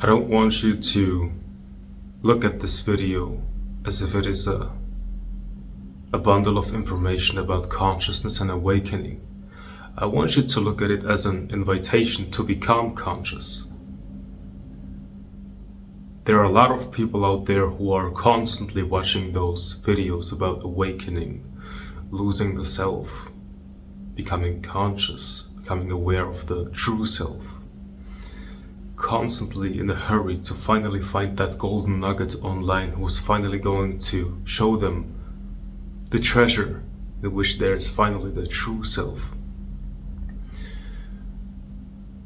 I don't want you to look at this video as if it is a bundle of information about consciousness and awakening. I want you to look at it as an invitation to become conscious. There are a lot of people out there who are constantly watching those videos about awakening, losing the self, becoming conscious, becoming aware of the true self. Constantly in a hurry to finally find that golden nugget online who's finally going to show them the treasure in which there is finally the true self.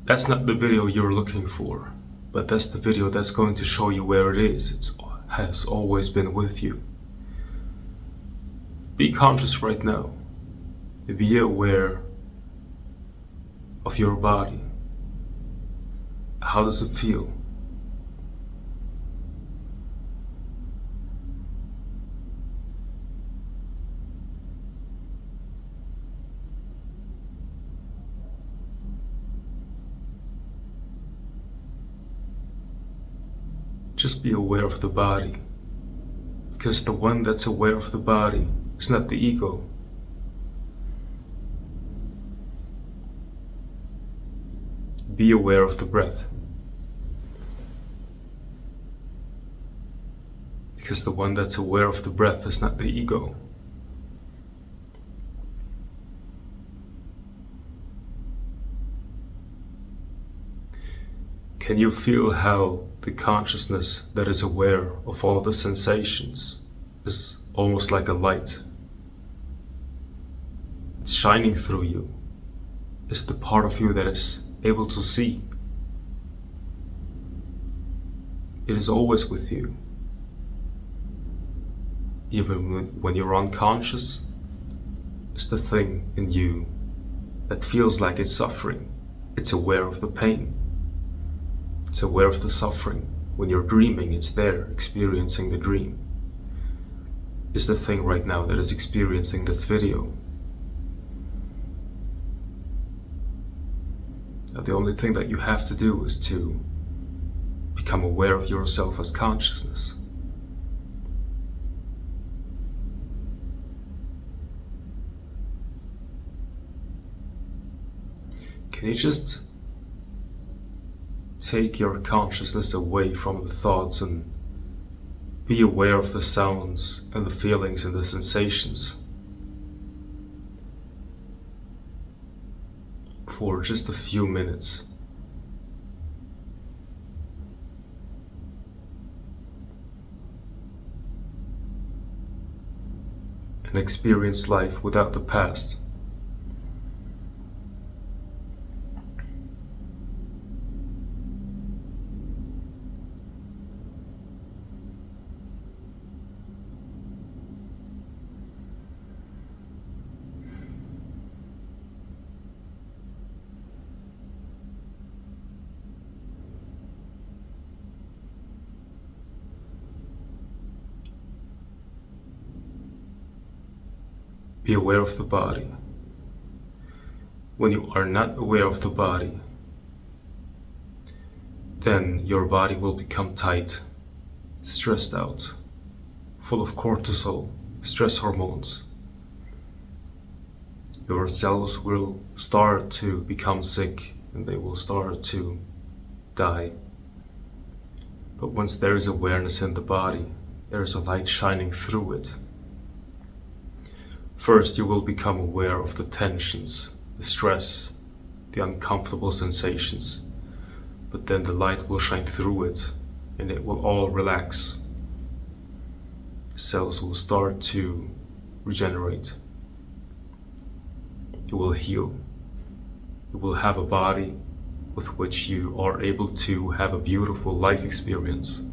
That's not the video you're looking for, but that's the video that's going to show you where it is. It has always been with you. Be conscious right now. Be aware of your body. How does it feel? Just be aware of the body, because the one that's aware of the body is not the ego. Be aware of the breath, because the one that's aware of the breath is not the ego. Can you feel how the consciousness that is aware of all the sensations is almost like a light? It's shining through you. It's the part of you that is able to see. It is always with you. Even when you're unconscious, it's the thing in you that feels like it's suffering. It's aware of the pain. It's aware of the suffering. When you're dreaming, it's there, experiencing the dream. It's the thing right now that is experiencing this video. Now, the only thing that you have to do is to become aware of yourself as consciousness. Can you just take your consciousness away from the thoughts and be aware of the sounds and the feelings and the sensations for just a few minutes? And experience life without the past. Be aware of the body. When you are not aware of the body, then your body will become tight, stressed out, full of cortisol, stress hormones. Your cells will start to become sick and they will start to die. But once there is awareness in the body, there is a light shining through it. First, you will become aware of the tensions, the stress, the uncomfortable sensations, but then the light will shine through it and it will all relax. Cells will start to regenerate. You will heal. You will have a body with which you are able to have a beautiful life experience.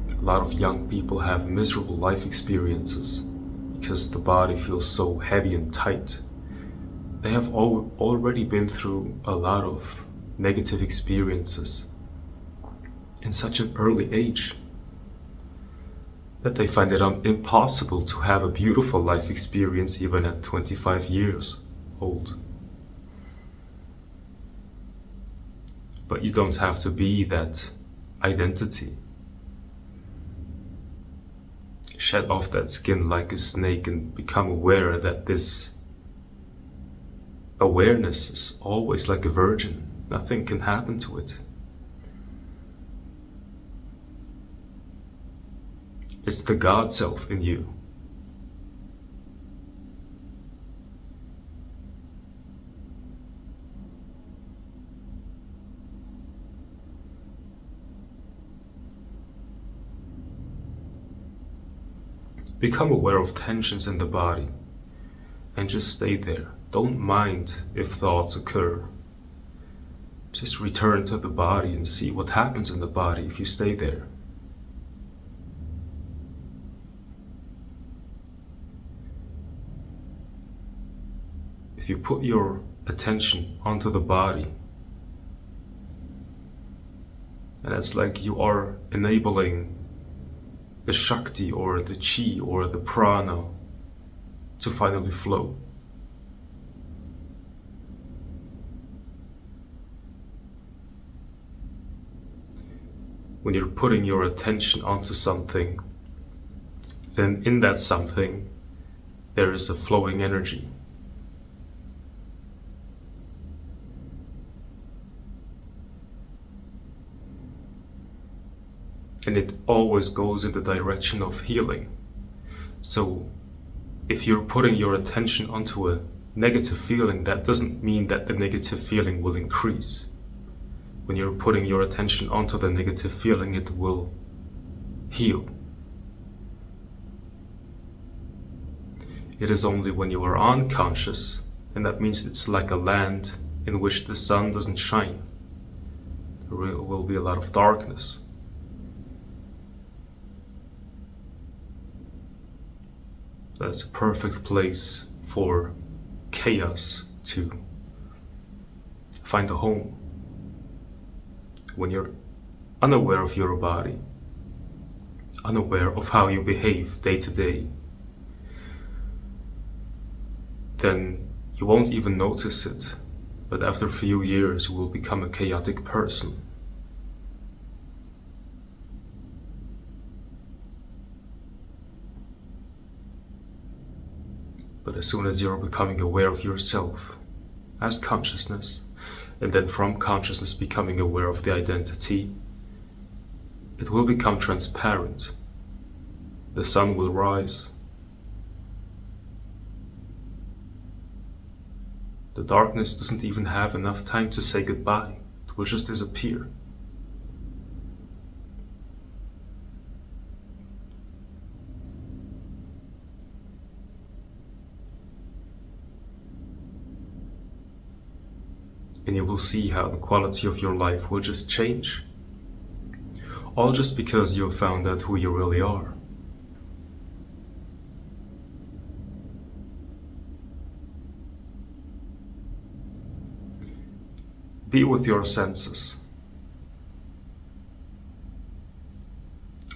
A lot of young people have miserable life experiences because the body feels so heavy and tight. They have already been through a lot of negative experiences in such an early age that they find it impossible to have a beautiful life experience even at 25 years old. but you don't have to be that identity. Shed off that skin like a snake and become aware that this awareness is always like a virgin. Nothing can happen to it. It's the God self in you. Become aware of tensions in the body and just stay there. Don't mind if thoughts occur. Just return to the body and see what happens in the body if you stay there. If you put your attention onto the body, and it's like you are enabling the Shakti or the Chi or the Prana to finally flow. When you're putting your attention onto something, then in that something there is a flowing energy. And it always goes in the direction of healing. So if you're putting your attention onto a negative feeling, that doesn't mean that the negative feeling will increase. When you're putting your attention onto the negative feeling, it will heal. It is only when you are unconscious, and that means it's like a land in which the sun doesn't shine. There will be a lot of darkness. That's a perfect place for chaos to find a home. When you're unaware of your body, unaware of how you behave day to day, then you won't even notice it. But after a few years, you will become a chaotic person. But as soon as you're becoming aware of yourself as consciousness, and then from consciousness becoming aware of the identity, it will become transparent. The sun will rise. The darkness doesn't even have enough time to say goodbye. It will just disappear. And you will see how the quality of your life will just change. All just because you have found out who you really are. Be with your senses.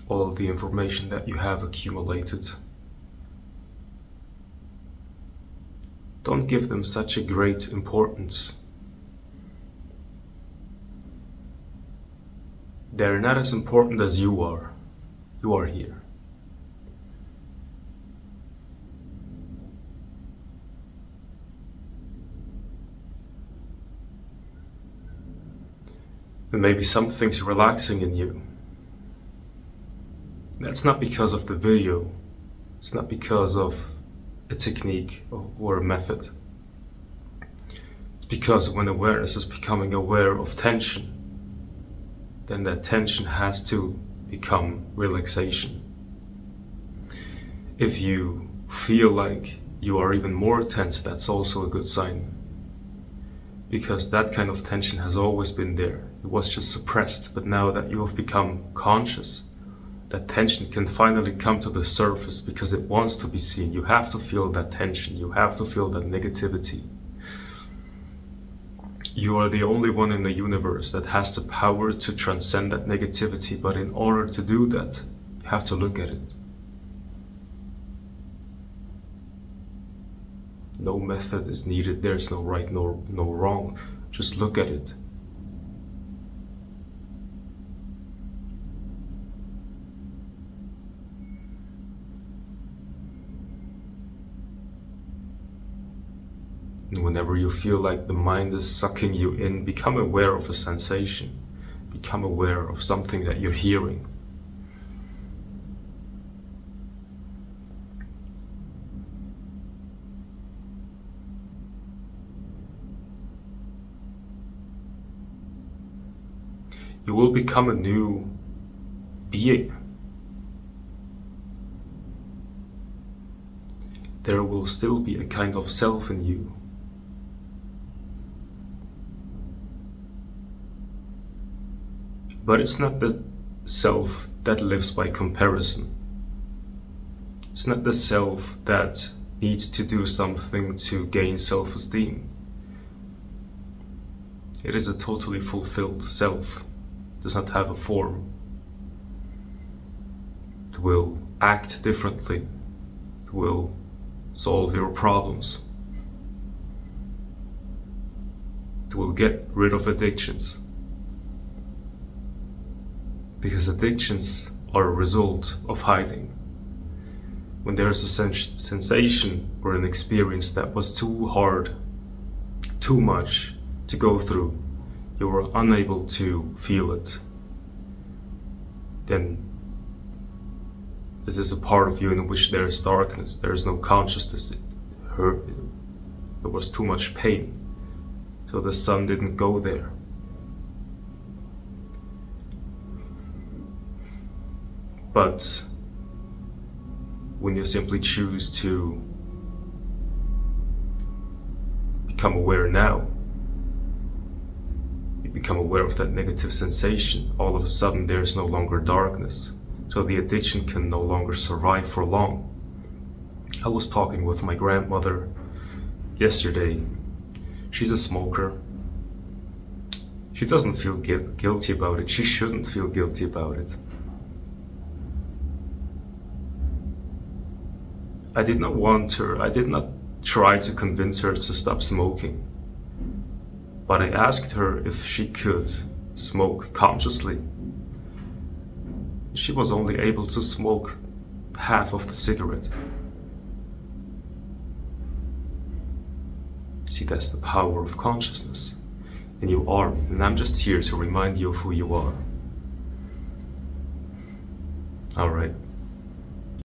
All of the information that you have accumulated. Don't give them such a great importance. They're not as important as you are. You are here. And maybe something's relaxing in you. That's not because of the video. It's not because of a technique or a method. It's because when awareness is becoming aware of tension, then that tension has to become relaxation. If you feel like you are even more tense, that's also a good sign. Because that kind of tension has always been there. It was just suppressed, but now that you have become conscious, that tension can finally come to the surface because it wants to be seen. You have to feel that tension. You have to feel that negativity. You are the only one in the universe that has the power to transcend that negativity, but in order to do that, you have to look at it. No method is needed. There's no right nor no wrong. Just look at it. And whenever you feel like the mind is sucking you in, become aware of a sensation. Become aware of something that you're hearing. You will become a new being. There will still be a kind of self in you. But it's not the self that lives by comparison. It's not the self that needs to do something to gain self-esteem. It is a totally fulfilled self. It does not have a form. It will act differently. It will solve your problems. It will get rid of addictions. Because addictions are a result of hiding. When there is a sensation or an experience that was too hard, too much to go through, you were unable to feel it, then this is a part of you in which there is darkness, there is no consciousness. It hurt, there was too much pain, so the sun didn't go there. But when you simply choose to become aware now, you become aware of that negative sensation, all of a sudden there is no longer darkness. So the addiction can no longer survive for long. I was talking with my grandmother yesterday. She's a smoker. She doesn't feel guilty about it. She shouldn't feel guilty about it. I did not try to convince her to stop smoking. But I asked her if she could smoke consciously. She was only able to smoke half of the cigarette. See, that's the power of consciousness. And you are, and I'm just here to remind you of who you are. All right.